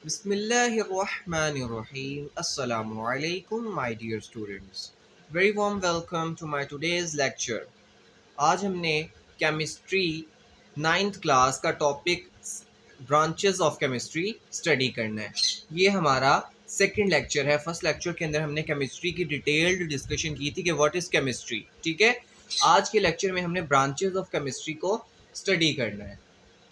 Bismillahirrahmanirrahim. Assalamu alaikum, my dear students. Very warm welcome to my today's lecture. आज हमने chemistry ninth class का topic branches of chemistry study करना है। ये हमारा सेकंड लेक्चर है। फर्स्ट लेक्चर के अंदर हमने केमिस्ट्री की डिटेल्ड डिस्कशन की थी कि व्हाट इज़ केमिस्ट्री। ठीक है, आज के लेक्चर में हमने ब्रांचेस ऑफ केमिस्ट्री को स्टडी करना है।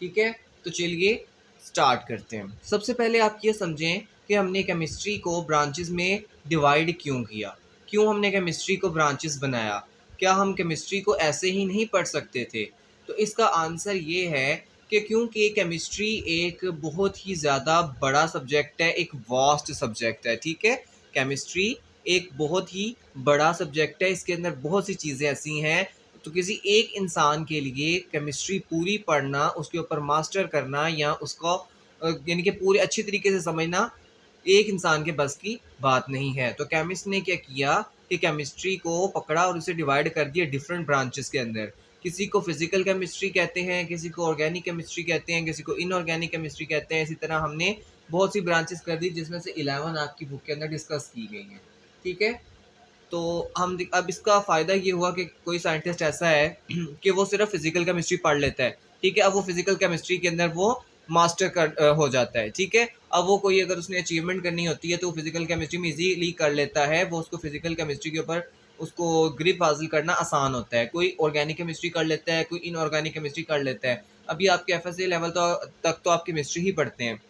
ठीक है, तो चलिए स्टार्ट करते हैं। सबसे पहले आप ये समझें कि हमने केमिस्ट्री को ब्रांचेस में डिवाइड क्यों किया, क्यों हमने केमिस्ट्री को ब्रांचेस बनाया। क्या हम केमिस्ट्री को ऐसे ही नहीं पढ़ सकते थे? तो इसका आंसर ये है कि क्योंकि केमिस्ट्री एक बहुत ही ज़्यादा बड़ा सब्जेक्ट है, एक वास्ट सब्जेक्ट है। ठीक है, केमिस्ट्री एक बहुत ही बड़ा सब्जेक्ट है, इसके अंदर बहुत सी चीज़ें ऐसी हैं। तो किसी एक इंसान के लिए केमिस्ट्री पूरी पढ़ना, उसके ऊपर मास्टर करना या उसको यानी कि पूरे अच्छी तरीके से समझना एक इंसान के बस की बात नहीं है। तो केमिस्ट ने क्या किया कि केमिस्ट्री को पकड़ा और उसे डिवाइड कर दिया डिफरेंट ब्रांचेस के अंदर। किसी को फिजिकल केमिस्ट्री कहते हैं, किसी को ऑर्गेनिक केमिस्ट्री कहते हैं, किसी को इनऑर्गेनिक केमिस्ट्री कहते हैं। इसी तरह हमने बहुत सी ब्रांचेस कर दी जिसमें से 11 आपकी बुक के अंदर डिस्कस की गई हैं। ठीक है, तो हम अब इसका फ़ायदा ये हुआ कि कोई साइंटिस्ट ऐसा है कि वो सिर्फ फिजिकल केमिस्ट्री पढ़ लेता है। ठीक है, अब वो फिजिकल केमिस्ट्री के अंदर वो मास्टर हो जाता है। ठीक है, अब वो कोई अगर उसने अचीवमेंट करनी होती है तो वो फिजिकल केमिस्ट्री में इजीली कर लेता है। वो उसको फिजिकल केमिस्ट्री के ऊपर उसको ग्रिप हासिल करना आसान होता है। कोई ऑर्गेनिक केमिस्ट्री कर लेता है, कोई इनऑर्गेनिक केमिस्ट्री कर लेता है। अभी आपके एफएसए लेवल तक तो आप केमिस्ट्री ही पढ़ते हैं,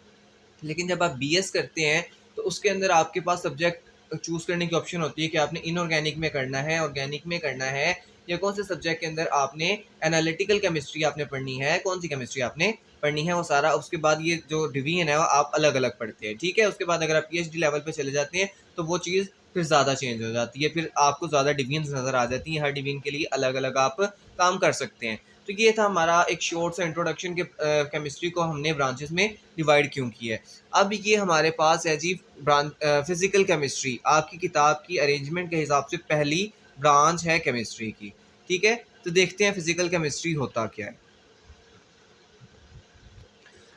लेकिन जब आप बीएस करते हैं तो उसके अंदर आपके पास सब्जेक्ट चूज़ करने की ऑप्शन होती है कि आपने इनऑर्गेनिक में करना है, ऑर्गेनिक में करना है, या कौन से सब्जेक्ट के अंदर आपने एनालिटिकल केमिस्ट्री आपने पढ़नी है, कौन सी केमिस्ट्री आपने पढ़नी है, वो सारा उसके बाद ये जो डिवीजन है वो आप अलग अलग पढ़ते हैं। ठीक है, उसके बाद अगर आप पीएचडी लेवल पे चले जाते हैं तो वो चीज़ फिर ज़्यादा चेंज हो जाती है, फिर आपको ज़्यादा डिवीजन नज़र आ जाती हैं। हर डिवीजन के लिए अलग अलग आप काम कर सकते हैं। तो ये था हमारा एक शॉर्ट सा इंट्रोडक्शन के केमिस्ट्री को हमने ब्रांचेस में डिवाइड क्यों किया है। अब ये हमारे पास है जी फिजिकल केमिस्ट्री। आपकी किताब की अरेंजमेंट के हिसाब से पहली ब्रांच है केमिस्ट्री की। ठीक है, तो देखते हैं फिजिकल केमिस्ट्री होता क्या है।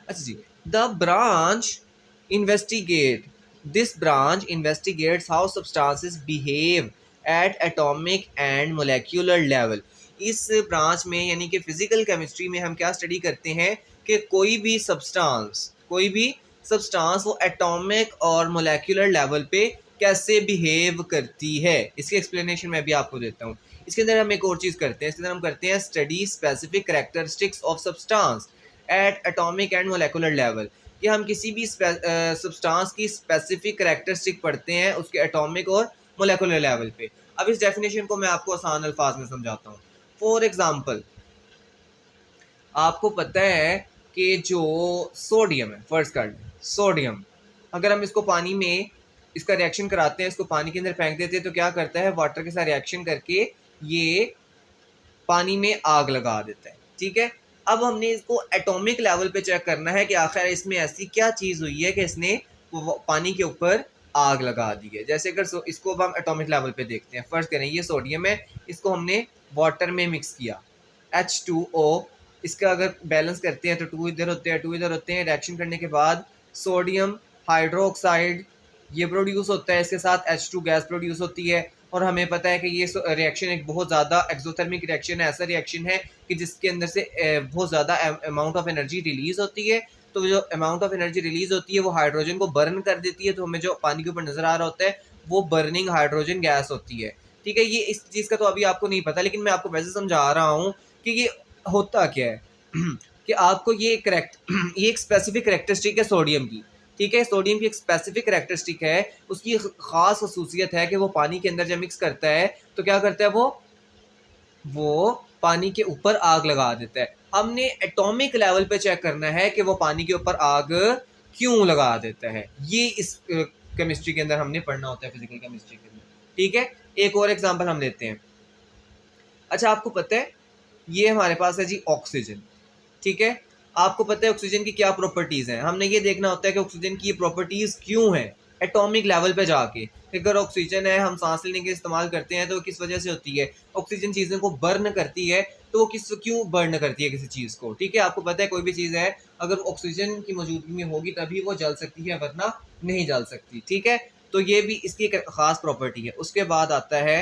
अच्छा जी, the branch investigate this branch investigates how substances behave at atomic and molecular level. इस ब्रांच में यानी कि फिजिकल केमिस्ट्री में हम क्या स्टडी करते हैं कि कोई भी सब्सटेंस वो एटॉमिक और मोलेक्युलर लेवल पे कैसे बिहेव करती है। इसकी एक्सप्लेनेशन मैं भी आपको देता हूँ। इसके अंदर हम एक और चीज़ करते हैं, इसके अंदर हम करते हैं study specific characteristics of substance eight atomic and molecular level. कि हम किसी भी सब्सटेंस की स्पेसिफिक कैरेक्टरिस्टिक पढ़ते हैं उसके एटॉमिक और मोलेकुलर लेवल पे। अब इस डेफिनेशन को मैं आपको आसान अल्फाज में समझाता हूँ। फॉर एग्जांपल, आपको पता है कि जो सोडियम है, फर्ज कर लें सोडियम, अगर हम इसको पानी में इसका रिएक्शन कराते हैं, इसको पानी के अंदर फेंक देते हैं तो क्या करता है, वाटर के साथ रिएक्शन करके ये पानी में आग लगा देता है। ठीक है, अब हमने इसको एटॉमिक लेवल पे चेक करना है कि आखिर इसमें ऐसी क्या चीज़ हुई है कि इसने पानी के ऊपर आग लगा दी है। जैसे अगर इसको अब हम एटॉमिक लेवल पे देखते हैं, फर्स्ट करें ये सोडियम है, इसको हमने वाटर में मिक्स किया H2O, इसका अगर बैलेंस करते हैं तो 2 इधर होते हैं 2 इधर होते हैं। रिएक्शन करने के बाद सोडियम हाइड्रोक्साइड ये प्रोड्यूस होता है, इसके साथ H2 गैस प्रोड्यूस होती है। और हमें पता है कि ये रिएक्शन एक बहुत ज़्यादा एक्सोथर्मिक रिएक्शन है, ऐसा रिएक्शन है कि जिसके अंदर से बहुत ज़्यादा अमाउंट ऑफ एनर्जी रिलीज़ होती है। तो जो अमाउंट ऑफ एनर्जी रिलीज़ होती है वो हाइड्रोजन को बर्न कर देती है, तो हमें जो पानी के ऊपर नज़र आ रहा होता है वो बर्निंग हाइड्रोजन गैस होती है। ठीक है, ये इस चीज़ का तो अभी आपको नहीं पता, लेकिन मैं आपको वैसे समझा रहा हूँ कि ये होता क्या है कि आपको ये ये एक स्पेसिफिक करेक्टरिस्टिक है सोडियम की। ठीक है, सोडियम की एक स्पेसिफिक करेक्टरिस्टिक है, उसकी ख़ास खसूसियत है कि वो पानी के अंदर जब मिक्स करता है तो क्या करता है, वो पानी के ऊपर आग लगा देता है। हमने एटॉमिक लेवल पे चेक करना है कि वो पानी के ऊपर आग क्यों लगा देता है। ये इस केमिस्ट्री के अंदर हमने पढ़ना होता है, फिजिकल केमिस्ट्री के अंदर। ठीक है, एक और एग्जांपल हम लेते हैं। अच्छा, आपको पता है ये हमारे पास है जी ऑक्सीजन। ठीक है, आपको पता है ऑक्सीजन की क्या प्रॉपर्टीज़ हैं। हमने ये देखना होता है कि ऑक्सीजन की ये प्रॉपर्टीज़ क्यों हैं एटॉमिक लेवल पे जाके। अगर ऑक्सीजन है, हम सांस लेने के इस्तेमाल करते हैं तो किस वजह से होती है, ऑक्सीजन चीज़ों को बर्न करती है तो वो क्यों बर्न करती है किसी चीज़ को, ठीक है। आपको पता है कोई भी चीज़ है अगर ऑक्सीजन की मौजूदगी में होगी तभी वो जल सकती है, वरना नहीं जल सकती, ठीक है। तो ये भी इसकी एक खास प्रॉपर्टी है। उसके बाद आता है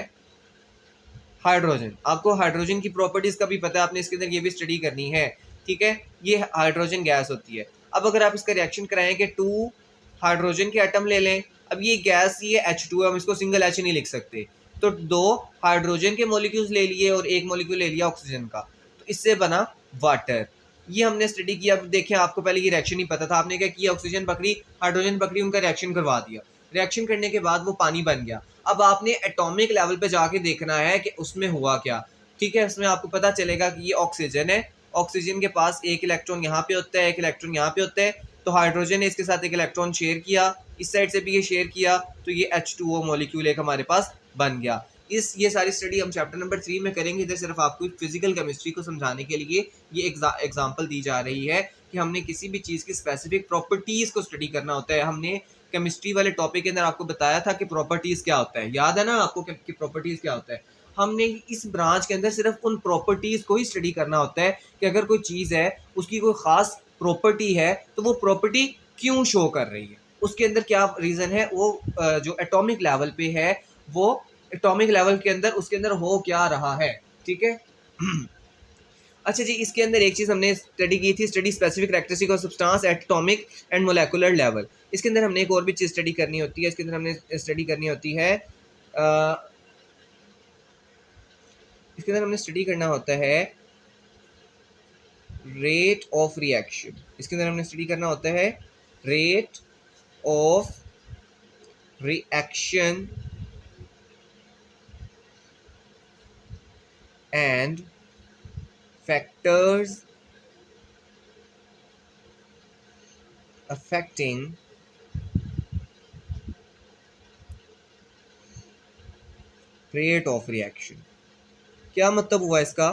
हाइड्रोजन। आपको हाइड्रोजन की प्रॉपर्टीज का भी पता है, आपने इसके अंदर ये भी स्टडी करनी है, ठीक है। ये हाइड्रोजन गैस होती है। अब अगर आप इसका रिएक्शन कराएं कि 2 हाइड्रोजन के एटम ले लें, अब ये गैस ये H2 है, हम इसको सिंगल H नहीं लिख सकते, तो 2 हाइड्रोजन के मॉलिक्यूल्स ले लिए और एक मॉलिक्यूल ले लिया ऑक्सीजन का, तो इससे बना वाटर। ये हमने स्टडी किया। अब देखें, आपको पहले ये रिएक्शन नहीं पता था, आपने क्या किया, ऑक्सीजन पकड़ी, हाइड्रोजन पकड़ी, उनका रिएक्शन करवा दिया। रिएक्शन करने के बाद वो पानी बन गया। अब आपने एटॉमिक लेवल पे जाके देखना है कि उसमें हुआ क्या, ठीक है। उसमें आपको पता चलेगा कि ये ऑक्सीजन है, ऑक्सीजन के पास एक इलेक्ट्रॉन यहाँ पे होता है, एक इलेक्ट्रॉन यहाँ पे होता है, तो हाइड्रोजन ने इसके साथ एक इलेक्ट्रॉन शेयर किया, इस साइड से भी ये शेयर किया, तो ये H2O मॉलिक्यूल एक हमारे पास बन गया। ये सारी स्टडी हम चैप्टर नंबर 3 में करेंगे। इधर सिर्फ आपको फिजिकल केमिस्ट्री को समझाने के लिए ये एग्जांपल दी जा रही है कि हमने किसी भी चीज़ की स्पेसिफिक प्रॉपर्टीज़ को स्टडी करना होता है। हमने केमिस्ट्री वाले टॉपिक के अंदर आपको बताया था कि प्रॉपर्टीज़ क्या होता है, याद है ना आपको कि प्रॉपर्टीज़ क्या होता है। हमने इस ब्रांच के अंदर सिर्फ उन प्रॉपर्टीज़ को ही स्टडी करना होता है कि अगर कोई चीज़ है उसकी कोई ख़ास प्रॉपर्टी है तो वो प्रॉपर्टी क्यों शो कर रही है, उसके अंदर क्या रीज़न है, वो जो एटॉमिक लेवल पे है वो एटॉमिक लेवल के अंदर उसके अंदर हो क्या रहा है, ठीक है। अच्छा जी, इसके अंदर एक चीज़ हमने स्टडी की थी, study specific characteristic of substance eight atomic and molecular level. इसके अंदर हमने एक और भी चीज़ स्टडी करनी होती है। इसके अंदर हमने स्टडी करनी होती है इसके अंदर हमने स्टडी करना होता है रेट ऑफ रिएक्शन। इसके अंदर हमने स्टडी करना होता है rate of reaction and factors affecting rate of reaction। क्या मतलब हुआ इसका?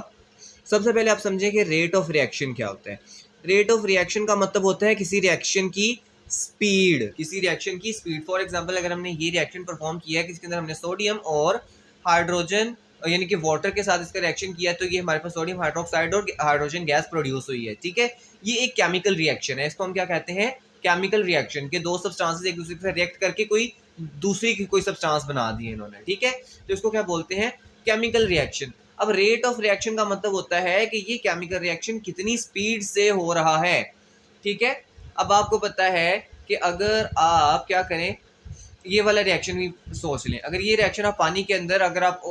सबसे पहले आप समझें कि रेट ऑफ रिएक्शन क्या होता है। रेट ऑफ रिएक्शन का मतलब होता है किसी रिएक्शन की स्पीड, किसी रिएक्शन की स्पीड। फॉर एग्जांपल, अगर हमने ये रिएक्शन परफॉर्म किया है, किसके अंदर हमने सोडियम और हाइड्रोजन यानी कि वाटर के साथ इसका रिएक्शन किया है, तो ये हमारे पास सोडियम हाइड्रोक्साइड और हाइड्रोजन गैस प्रोड्यूस हुई है, ठीक है। ये एक केमिकल रिएक्शन है, इसको हम क्या कहते हैं, केमिकल रिएक्शन। के दो सब्सटेंसेस एक दूसरे से रिएक्ट करके कोई दूसरी की कोई सब्सटेंस बना दी है इन्होंने, ठीक है। तो इसको क्या बोलते हैं, केमिकल रिएक्शन। अब रेट ऑफ रिएक्शन का मतलब होता है कि ये केमिकल रिएक्शन कितनी स्पीड से हो रहा है, ठीक है। अब आपको पता है कि अगर आप क्या करें, ये वाला रिएक्शन भी सोच लें। अगर ये रिएक्शन आप पानी के अंदर, अगर आप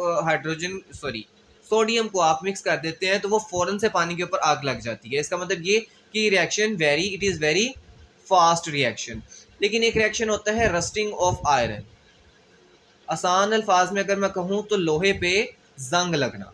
सोडियम को आप मिक्स कर देते हैं तो वो फौरन से पानी के ऊपर आग लग जाती है। इसका मतलब ये कि reaction it is very fast reaction. लेकिन एक रिएक्शन होता है रस्टिंग ऑफ आयरन। आसान अल्फाज में अगर मैं कहूँ तो लोहे पे जंग लगना।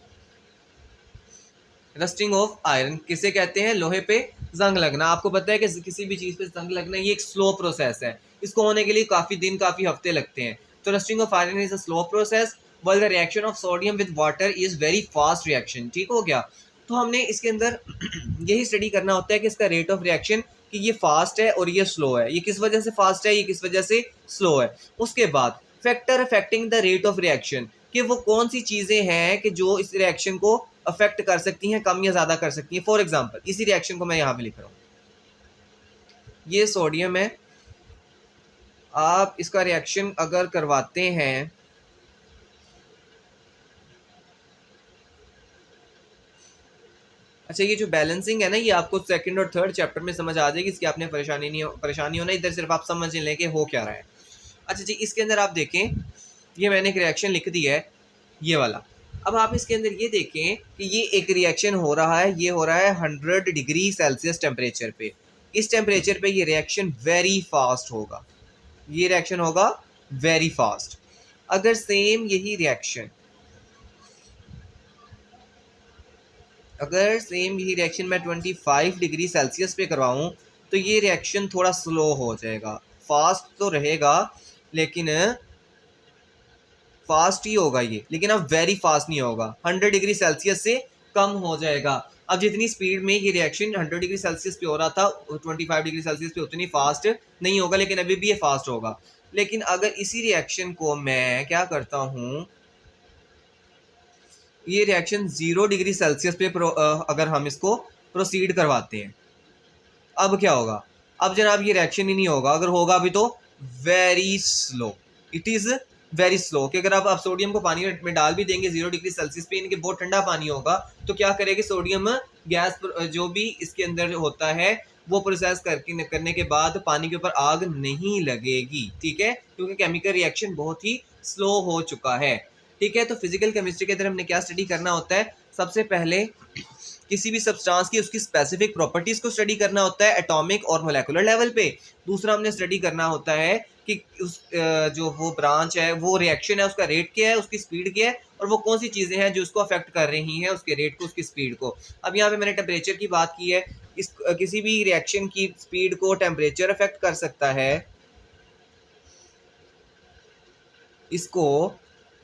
रस्टिंग ऑफ आयरन किसे कहते हैं, लोहे पे जंग लगना। आपको पता है कि किसी भी चीज़ पे जंग लगना ये एक स्लो प्रोसेस है, इसको होने के लिए काफ़ी दिन काफ़ी हफ्ते लगते हैं। तो rusting of iron is a slow process while the reaction of sodium with water is very fast reaction, ठीक हो गया। तो हमने इसके अंदर यही स्टडी करना होता है कि इसका रेट ऑफ रिएक्शन कि ये फास्ट है और ये स्लो है, ये किस वजह से फास्ट है, ये किस वजह से स्लो है। उसके बाद factor affecting the rate of reaction, कि वो कौन सी चीज़ें हैं कि जो इस रिएक्शन को अफेक्ट कर सकती हैं, कम या ज़्यादा कर सकती हैं। फॉर एग्जांपल, इसी रिएक्शन को मैं यहाँ पे लिख रहा हूँ, ये सोडियम है, आप इसका रिएक्शन अगर करवाते हैं अच्छा, ये जो बैलेंसिंग है ना, ये आपको सेकंड और थर्ड चैप्टर में समझ आ जाएगी, इसकी आपने परेशानी होना, इधर सिर्फ आप समझ लें कि हो क्या रहा है। अच्छा जी, इसके अंदर आप देखें, ये मैंने एक रिएक्शन लिख दी है, ये वाला। अब आप इसके अंदर ये देखें कि ये एक रिएक्शन हो रहा है, ये हो रहा है 100 डिग्री सेल्सियस टेम्परेचर पे। इस टेम्परेचर पे ये रिएक्शन वेरी फास्ट होगा, ये रिएक्शन होगा वेरी फास्ट। अगर सेम यही रिएक्शन मैं 25 डिग्री सेल्सियस पे करवाऊँ तो ये रिएक्शन थोड़ा स्लो हो जाएगा। फास्ट तो रहेगा लेकिन फास्ट ही होगा ये, लेकिन अब वेरी फास्ट नहीं होगा, 100 डिग्री सेल्सियस से कम हो जाएगा। अब जितनी स्पीड में ये रिएक्शन 100 डिग्री सेल्सियस पे हो रहा था 25 डिग्री सेल्सियस पे उतनी फास्ट नहीं होगा, लेकिन अभी भी ये फास्ट होगा। लेकिन अगर इसी रिएक्शन को मैं क्या करता हूँ, ये रिएक्शन 0 डिग्री सेल्सियस पे अगर हम इसको प्रोसीड करवाते हैं, अब क्या होगा? अब जनाब ये रिएक्शन ही नहीं होगा, अगर होगा भी तो very slow, it is very slow. कि अगर आप सोडियम को पानी में डाल भी देंगे 0 डिग्री सेल्सियस पे, इनके बहुत ठंडा पानी होगा, तो क्या करेगी सोडियम गैस जो भी इसके अंदर होता है वो प्रोसेस करने के बाद पानी के ऊपर आग नहीं लगेगी, ठीक है, क्योंकि केमिकल रिएक्शन बहुत ही स्लो हो चुका है, ठीक है। तो फिजिकल केमिस्ट्री के अंदर हमने क्या स्टडी करना होता है? सबसे पहले किसी भी सब्सटेंस की उसकी स्पेसिफिक प्रॉपर्टीज को स्टडी करना होता है एटॉमिक और मोलेकुलर लेवल पे। दूसरा हमने स्टडी करना होता है कि उस जो वो ब्रांच है, वो रिएक्शन है, उसका रेट क्या है, उसकी स्पीड क्या है, और वो कौन सी चीज़ें हैं जो उसको अफेक्ट कर रही हैं, उसके रेट को, उसकी स्पीड को। अब यहाँ पे मैंने टेम्परेचर की बात की है, इस किसी भी रिएक्शन की स्पीड को टेम्परेचर अफेक्ट कर सकता है। इसको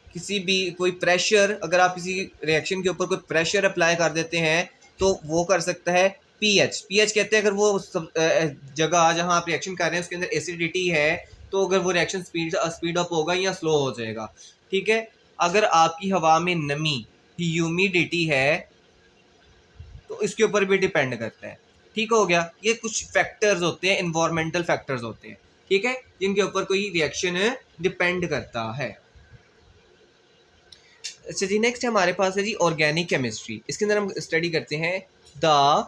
किसी भी कोई प्रेशर, अगर आप किसी रिएक्शन के ऊपर कोई प्रेशर अप्लाई कर देते हैं तो वो कर सकता है पीएच। पीएच कहते हैं अगर वो जगह जहां आप रिएक्शन कर रहे हैं उसके अंदर एसिडिटी है, तो अगर वो रिएक्शन स्पीड अप होगा या स्लो हो जाएगा, ठीक है। अगर आपकी हवा में नमी, ह्यूमिडिटी है, तो इसके ऊपर भी डिपेंड करता है, ठीक हो गया। ये कुछ फैक्टर्स होते हैं, इन्वायरमेंटल फैक्टर्स होते हैं, ठीक है, जिनके ऊपर कोई रिएक्शन डिपेंड करता है। अच्छा जी, नेक्स्ट हमारे पास है जी ऑर्गेनिक केमिस्ट्री। इसके अंदर हम स्टडी करते हैं the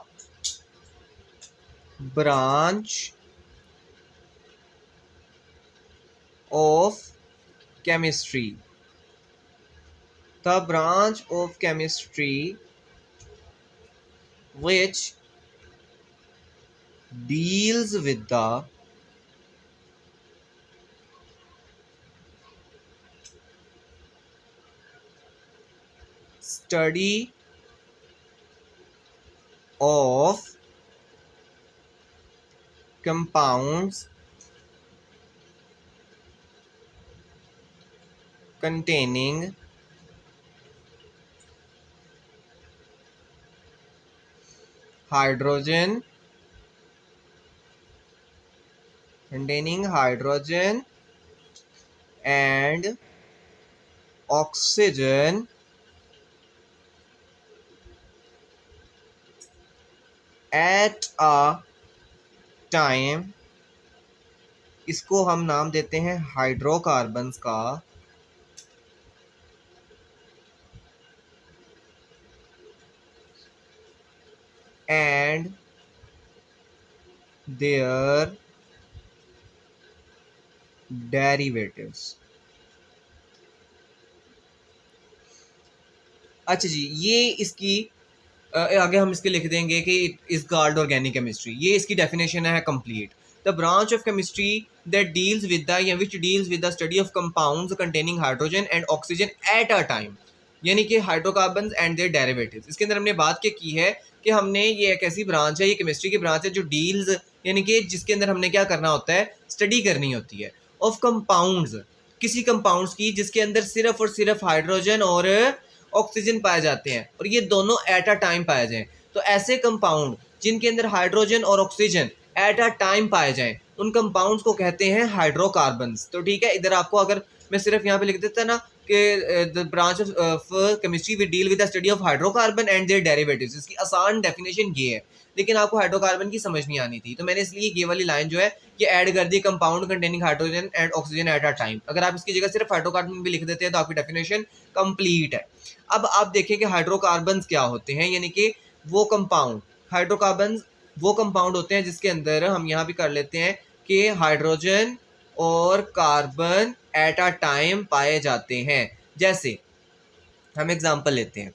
branch of chemistry. The branch of chemistry which deals with the study of compounds containing hydrogen and oxygen at a time। इसको हम नाम देते हैं हाइड्रोकार्बन्स का, and their derivatives। अच्छा जी, ये इसकी आगे हम इसके लिख देंगे कि it is called organic chemistry. ये इसकी डेफिनेशन है complete. The branch of chemistry that deals with the या which deals with the study of compounds containing hydrogen and oxygen at a time, यानी कि हाइड्रोकार्बन्स एंड देयर डेरिवेटिव्स। इसके अंदर हमने बात क्या की है कि हमने ये एक ऐसी ब्रांच है, ये केमिस्ट्री की ब्रांच है जो डील्स, यानी कि जिसके अंदर हमने क्या करना होता है, स्टडी करनी होती है ऑफ कंपाउंड्स, किसी कंपाउंड्स की जिसके अंदर सिर्फ और सिर्फ हाइड्रोजन और ऑक्सीजन पाए जाते हैं, और ये दोनों एट अ टाइम पाए जाएं। तो ऐसे कंपाउंड जिनके अंदर हाइड्रोजन और ऑक्सीजन एट अ टाइम पाए जाएं, उन कंपाउंड्स को कहते हैं हाइड्रोकार्बन्स। तो ठीक है, इधर आपको अगर मैं सिर्फ यहाँ पे लिख देता ना कि the branch of chemistry we deal with the study of hydrocarbon and their derivatives, इसकी आसान डेफिनेशन ये है, लेकिन आपको हाइड्रोकार्बन की समझ नहीं आनी थी, तो मैंने इसलिए ये वाली लाइन जो है ये ऐड कर दी, compound containing hydrogen and oxygen at a time. अगर आप इसकी जगह सिर्फ हाइड्रोकार्बन भी लिख देते हैं तो आपकी डेफिनेशन कंप्लीट है। अब आप देखें कि हाइड्रोकार्बन्स क्या होते हैं, यानी कि वो कंपाउंड, हाइड्रोकार्बन्स वो कंपाउंड होते हैं जिसके अंदर हम यहाँ भी कर लेते हैं कि हाइड्रोजन और कार्बन एट अ टाइम पाए जाते हैं। जैसे हम एग्जांपल लेते हैं,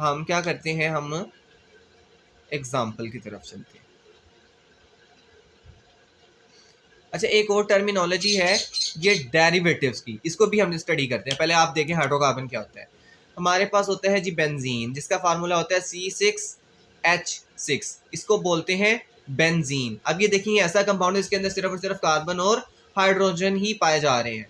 हम क्या करते हैं, हम एग्जांपल की तरफ चलते हैं। अच्छा, एक और टर्मिनोलॉजी है ये डेरिवेटिव्स की, इसको भी हम स्टडी करते हैं। पहले आप देखें हाइड्रोकार्बन क्या होता है। हमारे पास होता है जी बेंजीन, जिसका फार्मूला होता है C6H6, इसको बोलते हैं बेंजीन। अब ये देखिए ऐसा कंपाउंड है इसके अंदर सिर्फ और सिर्फ कार्बन और हाइड्रोजन ही पाए जा रहे हैं।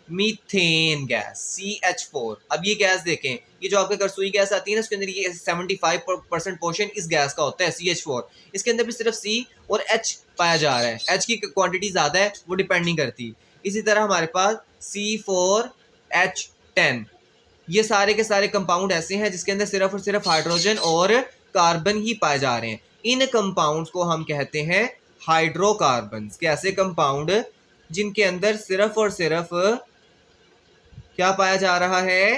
Methane gas CH4। अब ये गैस देखें, ये जो आपके रसोई गैस आती है ना, उसके अंदर ये 75% पोर्शन इस गैस का होता है CH4। इसके अंदर भी सिर्फ C और H पाया जा रहा है, H की क्वांटिटी ज़्यादा है, वो डिपेंड नहीं करती। इसी तरह हमारे पास C4H10, ये सारे के सारे कंपाउंड ऐसे हैं जिसके अंदर सिर्फ और सिर्फ हाइड्रोजन और कार्बन ही पाए जा रहे हैं। इन कंपाउंड्स को हम कहते हैं हाइड्रोकार्बन्स। कैसे कंपाउंड जिनके अंदर सिर्फ और सिर्फ क्या पाया जा रहा है,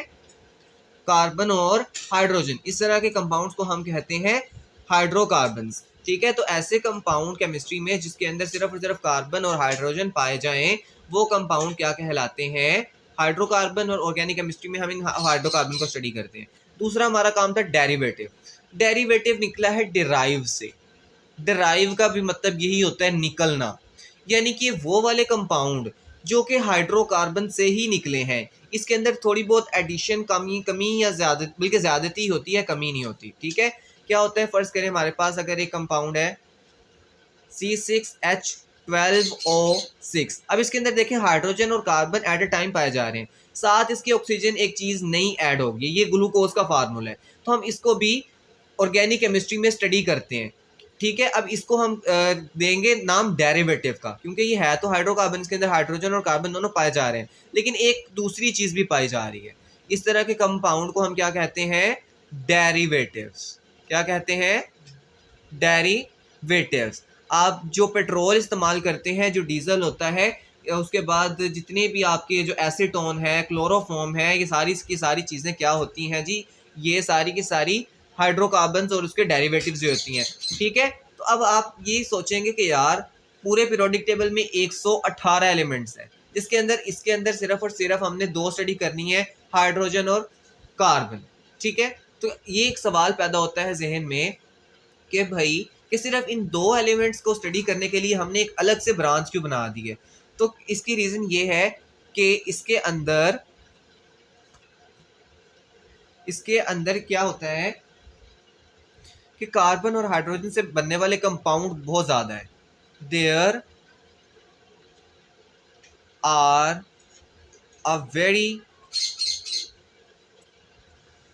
कार्बन और हाइड्रोजन। इस तरह के कंपाउंड्स को हम कहते हैं हाइड्रोकार्बन्स। ठीक है, तो ऐसे कंपाउंड केमिस्ट्री में जिसके अंदर सिर्फ और सिर्फ कार्बन और हाइड्रोजन पाए जाएं वो कंपाउंड क्या कहलाते हैं, हाइड्रोकार्बन। और ऑर्गेनिक केमिस्ट्री में हम इन हाइड्रोकार्बन को स्टडी करते हैं। दूसरा हमारा काम था डेरिवेटिव। डेरिवेटिव निकला है डिराइव से। डिराइव का भी मतलब यही होता है निकलना, यानी कि वो वाले कंपाउंड जो कि हाइड्रोकार्बन से ही निकले हैं, इसके अंदर थोड़ी बहुत एडिशन, कमी या ज्यादा, बल्कि ज्यादती होती है, कमी नहीं होती। ठीक है, क्या होता है, फर्ज करें हमारे पास अगर एक कंपाउंड है C6H12O6। अब इसके अंदर देखें हाइड्रोजन और कार्बन एट अ टाइम पाए जा रहे हैं, साथ इसके ऑक्सीजन एक चीज नई ऐड होगी, ये ग्लूकोज का फार्मूला है। तो हम इसको भी ऑर्गेनिक केमिस्ट्री में स्टडी करते हैं। ठीक है, अब इसको हम देंगे नाम डेरिवेटिव का, क्योंकि ये है तो हाइड्रोकार्बन, के अंदर हाइड्रोजन और कार्बन दोनों पाए जा रहे हैं, लेकिन एक दूसरी चीज भी पाई जा रही है। इस तरह के कंपाउंड को हम क्या कहते हैं, डेरिवेटिव्स। क्या कहते हैं, डेरिवेटिव्स। आप जो पेट्रोल इस्तेमाल करते हैं, जो डीजल होता है, उसके बाद जितने भी आपके जो एसीटोन है, क्लोरोफॉर्म है, ये सारी की सारी चीज़ें क्या होती हैं जी, ये सारी की सारी हाइड्रोकार्बन्स और उसके डेरिवेटिव्स जो होती हैं। ठीक है, तो अब आप ये सोचेंगे कि यार पूरे पीरियोडिक टेबल में 118 एलिमेंट्स हैं, जिसके अंदर इसके अंदर सिर्फ और सिर्फ हमने दो स्टडी करनी है, हाइड्रोजन और कार्बन। ठीक है, तो ये एक सवाल पैदा होता है जहन में कि भाई कि सिर्फ इन दो एलिमेंट्स को स्टडी करने के लिए हमने एक अलग से ब्रांच क्यों बना दी है। तो इसकी रीज़न ये है कि इसके अंदर क्या होता है कि कार्बन और हाइड्रोजन से बनने वाले कंपाउंड बहुत ज़्यादा है। There are a very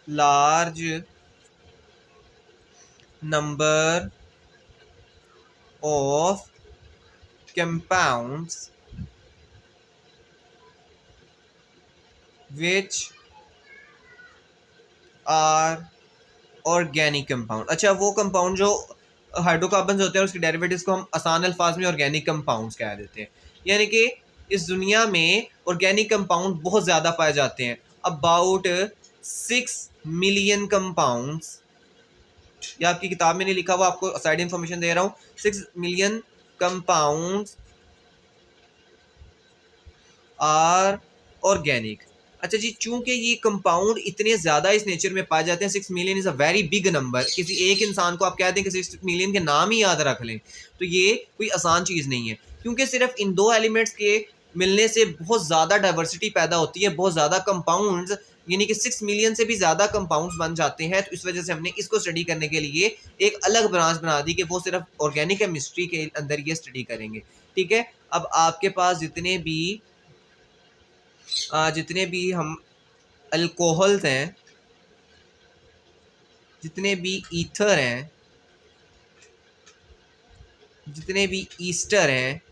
large number of compounds which are organic compound। अच्छा, वो कंपाउंड जो हाइड्रोकार्बन होते हैं उसके डेरिवेटिव्स को हम आसान अल्फाज में ऑर्गेनिक कंपाउंड्स कह देते हैं। यानी कि इस दुनिया में ऑर्गेनिक कंपाउंड बहुत ज़्यादा पाए जाते हैं, अबाउट 6 मिलियन कंपाउंड्स। या आपकी किताब में नहीं लिखा हुआ, आपको साइड इंफॉर्मेशन दे रहा हूँ, 6 मिलियन कंपाउंड्स आर ऑर्गेनिक। अच्छा जी, चूंकि ये कंपाउंड इतने ज़्यादा इस नेचर में पाए जाते हैं, 6 million is a very big number. किसी एक इंसान को आप कहते हैं कि 6 मिलियन के नाम ही याद रख लें, तो ये कोई आसान चीज़ नहीं है, क्योंकि सिर्फ इन दो एलिमेंट्स के मिलने से बहुत ज़्यादा डाइवर्सिटी पैदा होती है, बहुत ज़्यादा कंपाउंड्स, यानी कि 6 मिलियन से भी ज़्यादा कंपाउंड्स बन जाते हैं। तो इस वजह से हमने इसको स्टडी करने के लिए एक अलग ब्रांच बना दी कि वो सिर्फ ऑर्गेनिक केमिस्ट्री के अंदर ये स्टडी करेंगे। ठीक है, अब आपके पास जितने भी हम अल्कोहल्स हैं, जितने भी ईथर हैं, जितने भी ईस्टर हैं,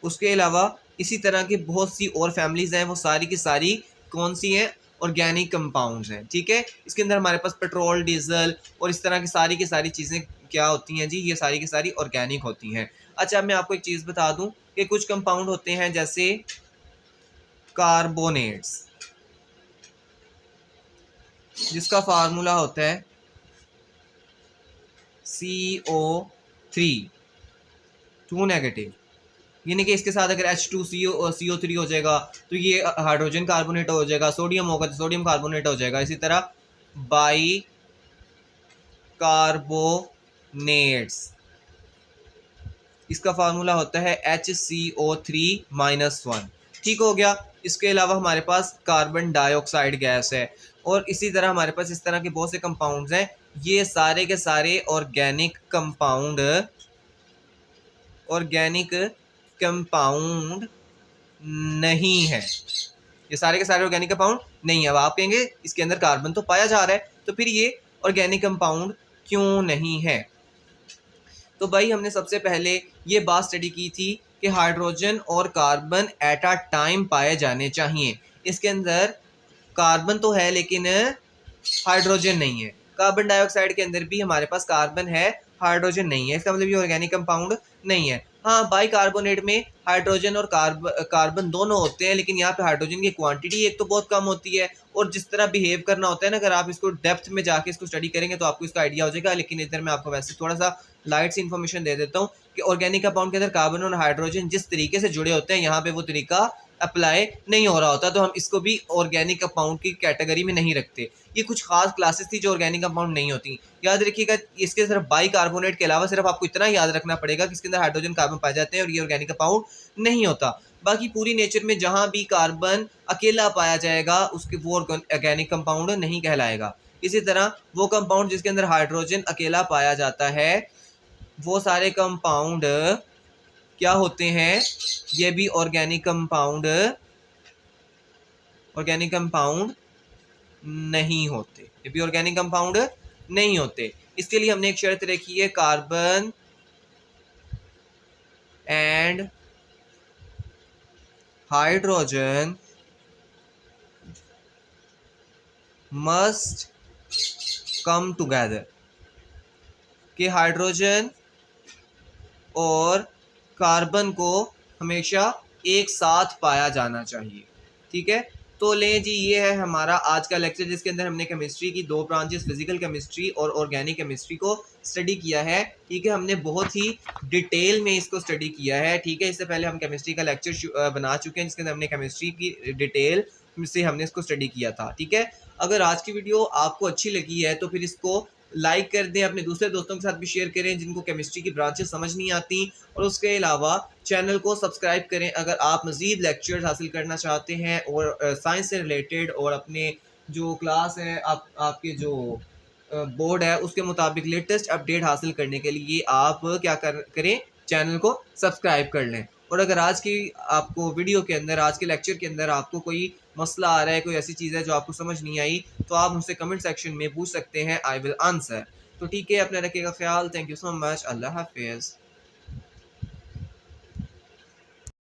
उसके अलावा इसी तरह की बहुत सी और फैमिलीज हैं, वो सारी की सारी कौन सी हैं, ऑर्गेनिक कंपाउंड्स हैं। ठीक है, इसके अंदर हमारे पास पेट्रोल, डीजल और इस तरह की सारी चीज़ें क्या होती हैं जी, ये सारी की सारी ऑर्गेनिक होती हैं। अच्छा, मैं आपको एक चीज़ बता दूं कि कुछ कंपाउंड होते हैं जैसे कार्बोनेट्स, जिसका फार्मूला होता है CO3 2 नेगेटिव, यानी कि इसके साथ अगर H2CO3 हो जाएगा तो ये हाइड्रोजन कार्बोनेट हो जाएगा, सोडियम होगा तो सोडियम कार्बोनेट हो जाएगा। इसी तरह बाई कार्बोनेट्स, इसका फार्मूला होता है HCO3-1। ठीक हो गया। इसके अलावा हमारे पास कार्बन डाइऑक्साइड गैस है, और इसी तरह हमारे पास इस तरह के बहुत से कंपाउंड्स हैं। ये सारे के सारे ऑर्गेनिक कंपाउंड नहीं है, ये सारे के सारे ऑर्गेनिक कंपाउंड नहीं है। अब आप कहेंगे इसके अंदर कार्बन तो पाया जा रहा है, तो फिर ये ऑर्गेनिक कंपाउंड क्यों नहीं है। तो भाई हमने सबसे पहले ये बात स्टडी की थी कि हाइड्रोजन और कार्बन एट अ टाइम पाए जाने चाहिए। इसके अंदर कार्बन तो है लेकिन हाइड्रोजन नहीं है। कार्बन डाइऑक्साइड के अंदर भी हमारे पास कार्बन है, हाइड्रोजन नहीं है। इसका मतलब ये ऑर्गेनिक कंपाउंड नहीं है। हाँ, बाइकार्बोनेट में हाइड्रोजन और कार्बन दोनों होते हैं, लेकिन यहाँ पे हाइड्रोजन की क्वांटिटी एक तो बहुत कम होती है, और जिस तरह बिहेव करना होता है ना, अगर आप इसको डेप्थ में जाके इसको स्टडी करेंगे तो आपको इसका आइडिया हो जाएगा। लेकिन इधर मैं आपको वैसे थोड़ा सा लाइट सी इन्फॉर्मेशन दे देता हूँ कि ऑर्गेनिक कंपाउंड के अंदर कार्बन और हाइड्रोजन जिस तरीके से जुड़े होते हैं, यहाँ पे वो तरीका अप्लाई नहीं हो रहा होता, तो हम इसको भी ऑर्गेनिक कंपाउंड की कैटेगरी में नहीं रखते। ये कुछ खास क्लासेस थी जो ऑर्गेनिक कंपाउंड नहीं होती। याद रखिएगा, इसके सिर्फ बाइकार्बोनेट के अलावा सिर्फ आपको इतना याद रखना पड़ेगा कि इसके अंदर हाइड्रोजन कार्बन पाए जाते हैं और ये ऑर्गेनिक कंपाउंड नहीं होता। बाकी पूरी नेचर में जहां भी कार्बन अकेला पाया जाएगा उसके वो ऑर्गेनिक कंपाउंड नहीं कहलाएगा। इसी तरह वो कंपाउंड जिसके अंदर हाइड्रोजन अकेला पाया जाता है, वो सारे कंपाउंड क्या होते हैं, ये भी ऑर्गेनिक कंपाउंड नहीं होते। ये भी ऑर्गेनिक कंपाउंड नहीं होते। इसके लिए हमने एक शर्त रखी है, carbon and hydrogen must come together, कि हाइड्रोजन और कार्बन को हमेशा एक साथ पाया जाना चाहिए। ठीक है, तो ले जी, ये है हमारा आज का लेक्चर, जिसके अंदर हमने केमिस्ट्री की दो ब्रांचेस, फिजिकल केमिस्ट्री और ऑर्गेनिक केमिस्ट्री को स्टडी किया है। ठीक है, हमने बहुत ही डिटेल में इसको स्टडी किया है। ठीक है, इससे पहले हम केमिस्ट्री का लेक्चर बना चुके हैं जिसके अंदर हमने केमिस्ट्री की डिटेल से हमने इसको स्टडी किया था। ठीक है, अगर आज की वीडियो आपको अच्छी लगी है तो फिर इसको लाइक कर दें, अपने दूसरे दोस्तों के साथ भी शेयर करें जिनको केमिस्ट्री की ब्रांचेस समझ नहीं आती, और उसके अलावा चैनल को सब्सक्राइब करें अगर आप मज़ीद लेक्चर्स हासिल करना चाहते हैं और साइंस से रिलेटेड, और अपने जो क्लास है आपके जो बोर्ड है उसके मुताबिक लेटेस्ट अपडेट हासिल करने के लिए आप क्या करें, चैनल को सब्सक्राइब कर लें। और अगर आज की आपको वीडियो के अंदर, आज के लेक्चर के अंदर आपको कोई मसला आ रहा है, कोई ऐसी चीज़ है जो आपको समझ नहीं आई, तो आप मुझसे कमेंट सेक्शन में पूछ सकते हैं, आई विल आंसर। तो ठीक है, अपना रखिएगा ख्याल। Thank you so much. अल्लाह हाफिज़।